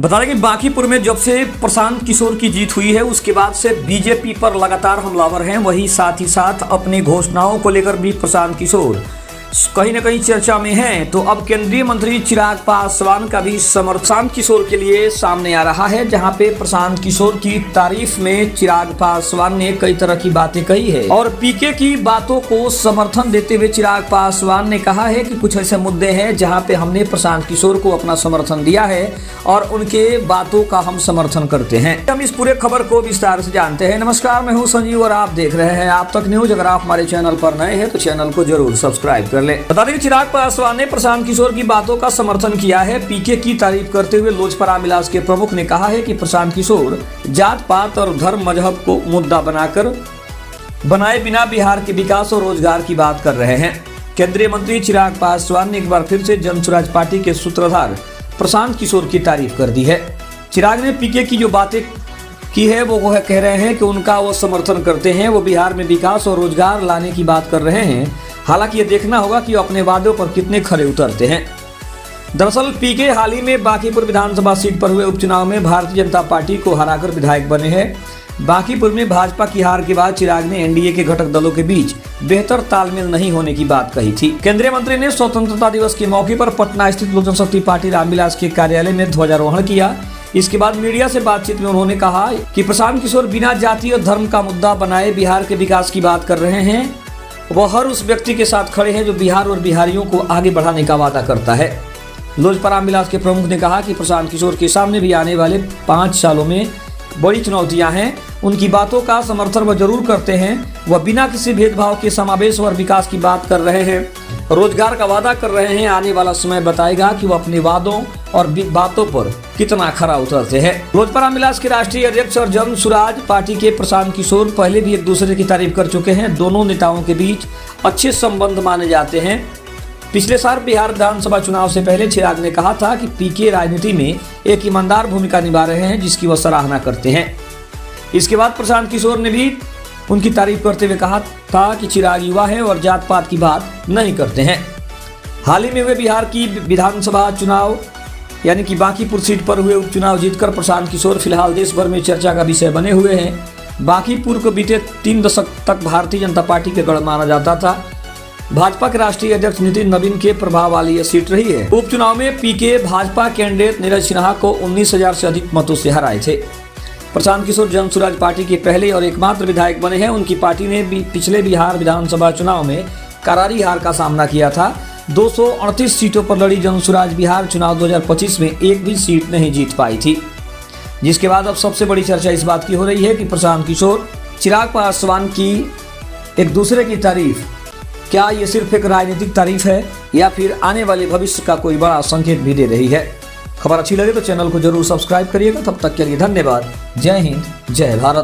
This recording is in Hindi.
बता दें कि बांकीपुर में जब से प्रशांत किशोर की जीत हुई है उसके बाद से बीजेपी पर लगातार हमलावर हैं। वहीं साथ ही साथ अपनी घोषणाओं को लेकर भी प्रशांत किशोर कहीं न कहीं चर्चा में हैं। तो अब केंद्रीय मंत्री चिराग पासवान का भी समर्थन प्रशांत किशोर के लिए सामने आ रहा है, जहां पे प्रशांत किशोर की तारीफ में चिराग पासवान ने कई तरह की बातें कही है। और पीके की बातों को समर्थन देते हुए चिराग पासवान ने कहा है कि कुछ ऐसे मुद्दे हैं जहां पे हमने प्रशांत किशोर को अपना समर्थन दिया है और उनके बातों का हम समर्थन करते हैं। हम इस पूरे खबर को विस्तार से जानते हैं। नमस्कार, मैं हूँ संजीव और आप देख रहे हैं आप तक न्यूज। अगर आप हमारे चैनल पर नए हैं तो चैनल को जरूर सब्सक्राइब कर ले। बता दें कि चिराग पासवान ने प्रशांत किशोर की बातों का समर्थन किया है। पीके की तारीफ करते हुए लोजपा मिलास के प्रमुख ने कहा है कि प्रशांत किशोर जात पात और धर्म मजहब को मुद्दा बनाए बिना बिहार के विकास और रोजगार की बात कर रहे हैं। केंद्रीय मंत्री चिराग पासवान ने एक बार फिर से जन स्वराज पार्टी के सूत्रधार प्रशांत किशोर की तारीफ कर दी है। चिराग ने पीके की जो बातें की है वो कह रहे हैं कि उनका वो समर्थन करते हैं, वो बिहार में विकास और रोजगार लाने की बात कर रहे हैं। हालांकि ये देखना होगा कि वो अपने वादों पर कितने खरे उतरते हैं। दरअसल पीके हाल ही में बांकीपुर विधानसभा सीट पर हुए उपचुनाव में भारतीय जनता पार्टी को हराकर विधायक बने हैं। बांकीपुर में भाजपा की हार के बाद चिराग ने एनडीए के घटक दलों के बीच बेहतर तालमेल नहीं होने की बात कही थी। केंद्रीय मंत्री ने स्वतंत्रता दिवस के मौके पर पटना स्थित लोक जनशक्ति पार्टी रामविलास के कार्यालय में ध्वजारोहण किया। इसके बाद मीडिया से बातचीत में उन्होंने कहा कि प्रशांत किशोर बिना जाति और धर्म का मुद्दा बनाए बिहार के विकास की बात कर रहे हैं। वह हर उस व्यक्ति के साथ खड़े हैं जो बिहार और बिहारियों को आगे बढ़ाने का वादा करता है। लोजपा रामविलास के प्रमुख ने कहा कि प्रशांत किशोर के सामने भी आने वाले 5 सालों में बड़ी चुनौतियां हैं। उनकी बातों का समर्थन वह जरूर करते हैं। वह बिना किसी भेदभाव के समावेश और विकास की बात कर रहे हैं, रोजगार का वादा कर रहे हैं। आने वाला समय बताएगा कि वह अपने वादों और बातों पर कितना खरा उतरते हैं। लोजपा रामविलास के राष्ट्रीय अध्यक्ष और जन स्वराज पार्टी के प्रशांत किशोर पहले भी एक दूसरे की तारीफ कर चुके हैं। दोनों नेताओं के बीच अच्छे संबंध माने जाते हैं। पिछले साल बिहार विधानसभा चुनाव से पहले चिराग ने कहा था कि पीके राजनीति में एक ईमानदार भूमिका निभा रहे हैं, जिसकी वह सराहना करते हैं। इसके बाद प्रशांत किशोर ने भी उनकी तारीफ करते हुए कहा था कि चिराग युवा है और जात पात की बात नहीं करते हैं। हाल ही में हुए बिहार की विधानसभा चुनाव यानी कि बांकीपुर सीट पर हुए उपचुनाव जीतकर प्रशांत किशोर फिलहाल देश भर में चर्चा का विषय बने हुए हैं। बांकीपुर को बीते 3 दशक तक भारतीय जनता पार्टी के गढ़ माना जाता था। भाजपा के राष्ट्रीय अध्यक्ष नितिन नवीन के प्रभाव वाली यह सीट रही है। उपचुनाव में पीके भाजपा कैंडिडेट नीरज सिन्हा को 19,000 से अधिक मतों से हराए थे। प्रशांत किशोर जन स्वराज पार्टी के पहले और एकमात्र विधायक बने हैं। उनकी पार्टी ने भी पिछले बिहार विधानसभा चुनाव में करारी हार का सामना किया था। 238 सीटों पर लड़ी जन स्वराज बिहार चुनाव 2025 में एक भी सीट नहीं जीत पाई थी। जिसके बाद अब सबसे बड़ी चर्चा इस बात की हो रही है कि प्रशांत किशोर चिराग पासवान की एक दूसरे की तारीफ, क्या ये सिर्फ एक राजनीतिक तारीफ है या फिर आने वाले भविष्य का कोई बड़ा संकेत भी दे रही है। खबर अच्छी लगे तो चैनल को जरूर सब्सक्राइब करिएगा। तब तक के लिए धन्यवाद। जय हिंद, जय भारत।